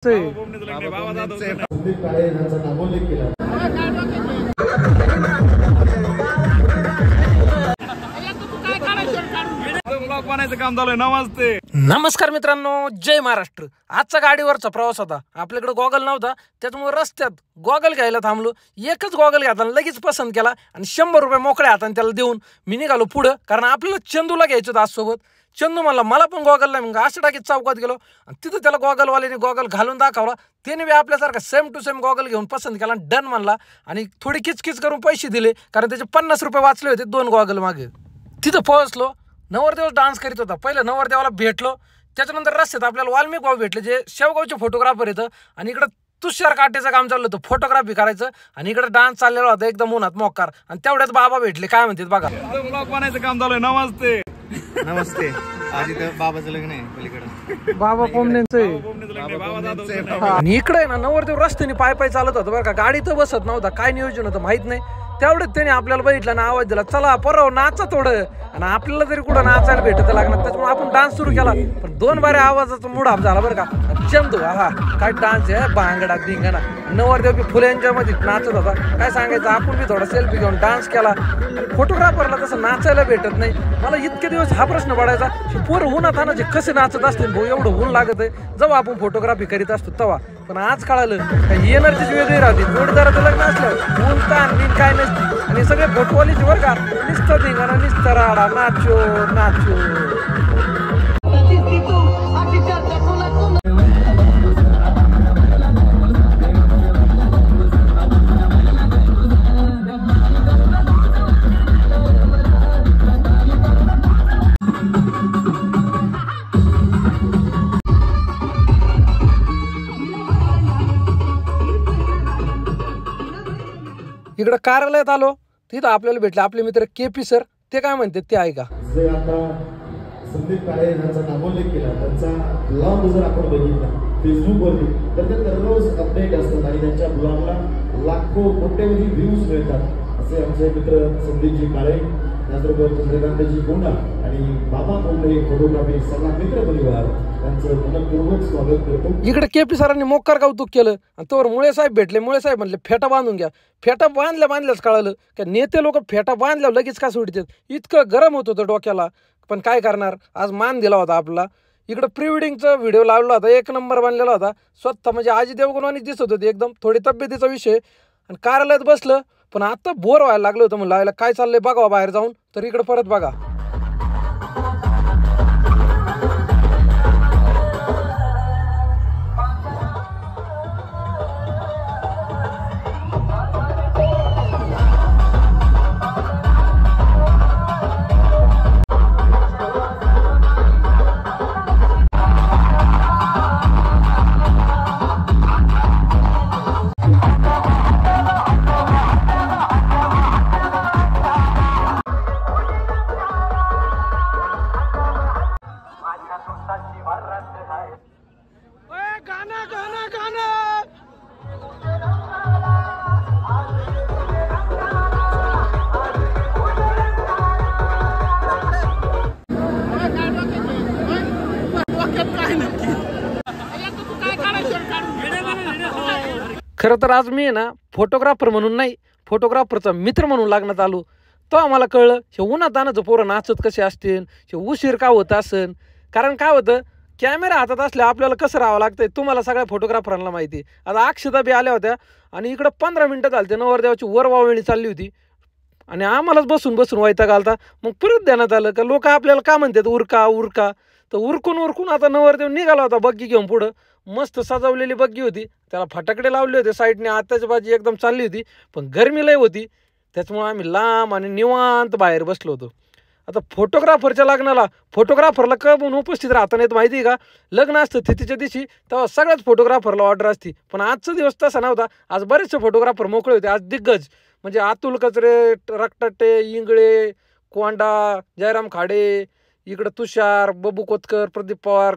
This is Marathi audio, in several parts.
काम झालंय. नमस्ते नमस्कार मित्रांनो, जय महाराष्ट्र. आजचा गाडीवरचा प्रवास होता. आपल्याकडे गॉगल नव्हता, त्याच्यामुळे रस्त्यात गॉगल घ्यायला थांबलो. एकच गॉगल घेताना लगेच पसंत केला आणि 100 रुपये मोकळ्या हाताने त्याला देऊन मी निघालो पुढं, कारण आपल्याला चंदूला घ्यायचं होतं आज सोबत. चंदू म्हणला मला पण गॉगल नाही. मग अशा टाकीत चौकात गेलो आणि तिथं त्याला गॉगलवाल्याने गॉगल घालून दाखवला. त्याने बी आपल्यासारखा सेम टू सेम गॉगल घेऊन पसंत केला, डन म्हणला आणि थोडी किचकिच करून पैसे दिले, कारण त्याचे 50 रुपये वाचले होते 2 गॉगल मागे. तिथं पोहोचलो. नवरदेव डान्स करीत होता. पहिलं नवरदेवाला भेटलो, त्याच्यानंतर रस्त्यात आपल्याला वाल्मिक भाऊ भेटले, जे शेवगावचे फोटोग्राफर येतं. आणि इकडं तुषार काटेचं काम चाललं होतं, फोटोग्राफी करायचं. आणि इकडे डान्स चाललेला होता एकदम उन्हात मोकार. आणि तेवढ्याच बाबा भेटले. काय म्हणतात बघा. काम झालंय. नमस्ते नमस्ते. आज इथं बाबाचं लग्न आहे पलीकडे, बाबा कोंबड्यांचं. आणि इकडे आहे ना नवरदेव रस्त्याने पाय पाय चालत होतं बरं का. गाडी तर बसत नव्हता. काय नियोजन होतं माहित नाही. तेवढंच त्याने आपल्याला बघितलं ना, आवाज दिला, चला परव नाचा थोडं. आणि आपल्याला तरी कुठं नाचायला भेटत लागणार, त्याच्यामुळे आपण डान्स सुरू केला. पण 2 बारे आवाजाचा मूड ऑफ झाला बरं का. चंदू हा काय डान्स आहे, बांगडा धिंगाणा. नवरदेव बी फुल्यांच्या मध्ये नाचत होता. काय सांगायचं, आपण बी थोडा सेल्फी घेऊन डान्स केला. फोटोग्राफरला तसं नाचायला भेटत नाही. मला इतके दिवस हा प्रश्न पडायचा, पोरं उन्हात आणायचे कसे नाचत असते भाऊ, एवढं ऊन लागत आहे जेव्हा आपण फोटोग्राफी करीत असतो तेव्हा. पण आज कळालं काही एनर्जीच वेगळी राहते. जोडीदाराचं लग्न असल्यावर ऊन ताण बिन काय नसते. आणि सगळे फोटोवालीचे बरं का, नुसतं धिंगाणा नुसतं राडा, नाचो नाचो. इकडं कार्यालयात आलो, तिथं आपल्याला भेटले आपले मित्र KP सर. ते काय म्हणतात ते ऐका. जे आता संदीप काळे यांचा नामोल्लेख केला, त्यांचा ब्लॉग जर आपण बघितला फेसबुकवरती, तर ते दररोज अपडेट असतात आणि त्यांच्या ब्लॉगला लाखो कोट्यवधी व्ह्यूज मिळतात. असे आमचे मित्र संदीपजी काळे, त्याचबरोबर चंद्रकांतजी कोंडा आणि बाबा कोंडे फोटोग्राफी, सगळा मित्र परिवार त्यांचं मनपूर्वक स्वागत करतो. इकडे KP सरांनी मोकार कौतुक केलं आणि तोवर मुळे साहेब भेटले. मुळे साहेब म्हणले फेटा बांधून घ्या. फेटा बांधल्याच कळालं की नेते लोक फेटा बांधल्यावर लगेच का सोडतात. इतकं गरम होत होतं डोक्याला, पण काय करणार, आज मान दिला होता आपला. इकडं प्री वेडिंगचा व्हिडिओ लावला होता, 1 नंबर बनलेला होता. स्वतः म्हणजे अजय देवगणवानी दिसत होती एकदम. थोडी तब्येतीचा विषय. आणि कार्यालयात बसलं, पण आता बोर व्हायला लागलं होतं. म्हणलं लावायला काय चाललंय बघा बाहेर जाऊन. तर इकडं परत बघा. खरं तर आज मी आहे ना फोटोग्राफर म्हणून नाही, फोटोग्राफरचा मित्र म्हणून लागण्यात आलो. तो आम्हाला कळलं हे उन्हात आणायचं पोरं नाचत कसे असतील, हे उशीर का होत असेल. कारण काय होतं, कॅमेरा हातात असल्या आपल्याला कसं राहावं लागतंय तुम्हाला सगळ्या फोटोग्राफरांना माहिती. आता अक्षता बी आल्या होत्या आणि इकडं 15 मिनटं झाली नवरदेवाची वरवावळी चालली होती आणि आम्हालाच बसून वैताग घालता. मग परत ध्यानात आलं का लोक आपल्याला का म्हणतात उरका उरका. तर उरकून आता नवरदेव निघाला होता बग्गी घेऊन पुढं. मस्त सजवलेली बग्गी होती, त्याला फटाकडे लावले होते साईडने, आताची बाजी एकदम चालली होती. पण गरमी लय होती, त्याच्यामुळे आम्ही लांब आणि निवांत बाहेर बसलो होतो. आता फोटोग्राफरच्या लग्नाला फोटोग्राफरला करून उपस्थित राहता नाहीत माहिती आहे का. लग्न असतं तिथीच्या दिवशी तेव्हा सगळ्याच फोटोग्राफरला ऑर्डर असती. पण आजचा दिवस तसा नव्हता. आज बरेचसे फोटोग्राफर मोकळे होते. आज दिग्गज म्हणजे अतुल कचरे, रक्टाटे, इंगळे, कोंडा, जयराम खाडे, इकडं तुषार, बबू कोतकर, प्रदीप पवार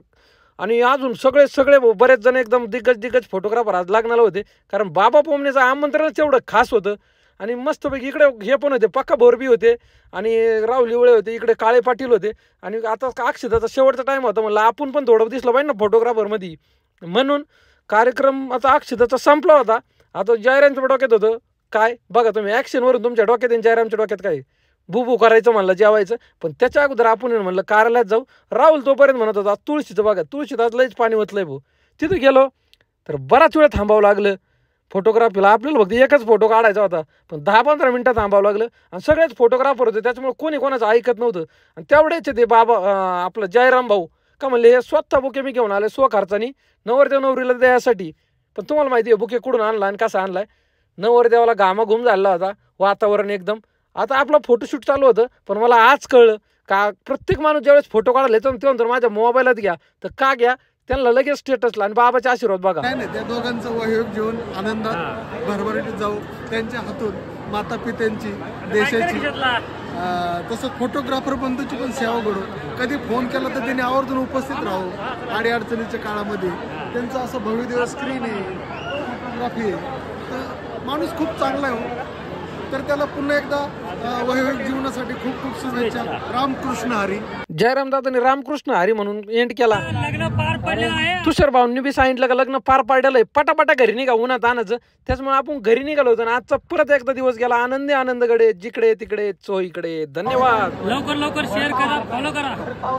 आणि अजून सगळे बरेच जण एकदम दिग्गज फोटोग्राफर आज लग्नाला होते. कारण बाबा पोमनेचं आमंत्रणच एवढं खास होतं. आणि मस्तपैकी इकडे हे पण होते, पक्का बोरबी होते आणि राव लिवळे होते, इकडे काळे पाटील होते. आणि आता अक्षताचा शेवटचा टाईम होता, म्हणलं आपण पण थोडं दिसलं पाहिजे ना फोटोग्राफरमध्ये. म्हणून कार्यक्रम आता अक्षताचा संपला होता. आता जयरामच्या डोक्यात होतं काय बघा तुम्ही, ॲक्शनवरून तुमच्या डोक्यात आणि जयरामच्या डोक्यात काय बुबू करायचं म्हणलं, जेवायचं. पण त्याच्या अगोदर आपण म्हणलं कार्यालयात जाऊ. राहुल तोपर्यंत म्हणत होता तुळशीचं बघा, तुळशीत आज लईच पाणी ओतलंय भाऊ. तिथं गेलो तर बराच वेळ थांबावं लागलं फोटोग्राफीला. आपल्याला फक्त एकच फोटो काढायचा होता, पण 10-15 मिनटं थांबावं लागलं. आणि सगळेच फोटोग्राफर होते, त्याच्यामुळे कोणी कोणाचं ऐकत नव्हतं. आणि तेवढेच ते बाबा आपलं जयराम भाऊ का म्हणले, हे स्वतः बुके मी घेऊन आले स्वखर्चानी नवरदेव नवरीला द्यायसाठी. पण तुम्हाला माहिती आहे बुके कुठून आणला आणि कसा आणलाय. नवरदेवाला घामाघूम झाला होता, वातावरण एकदम. आता आपलं फोटोशूट चालू होतं, पण मला आज कळलं का प्रत्येक माणूस ज्यावेळेस फोटो काढायला येतो ते म्हणतो माझ्या मोबाईलात घ्या. तर का घ्या, त्यांना लगेच स्टेटसला आणि बाबाचे आशीर्वाद बघा. नाही, त्या दोघांचं वैभव घेऊन आनंदात भरभराटीत जाऊ. त्यांच्या हातून माता पित्यांची, देशाची, तसंच फोटोग्राफर बंधूची पण सेवा घडू. कधी फोन केला तर त्यांनी आवर्जून उपस्थित राहू. अडीअडचणीच्या काळामध्ये त्यांचं असं भव्यदेव स्क्रीन आहे, फोटोग्राफी आहे. तर माणूस खूप चांगला आहे. तर त्याला पुन्हा एकदा वैवाहिक जीवनासाठी खूप खूप शुभेच्छा. रामकृष्ण हरी. जयराम दादाने रामकृष्ण हरी म्हणून एंड केला. तुषार भाऊंनी बी सांगितलं का लग्न पार पाडलं आहे, पटापटा घरी निघा उन्हात आणायचं. त्याच्यामुळे आपण घरी निघालो होतो आणि आजचा परत एकदा दिवस गेला आनंदी आनंदकडे, जिकडे तिकडे चोहीकडे. धन्यवाद. लवकर शेअर करा, फॉलो करा.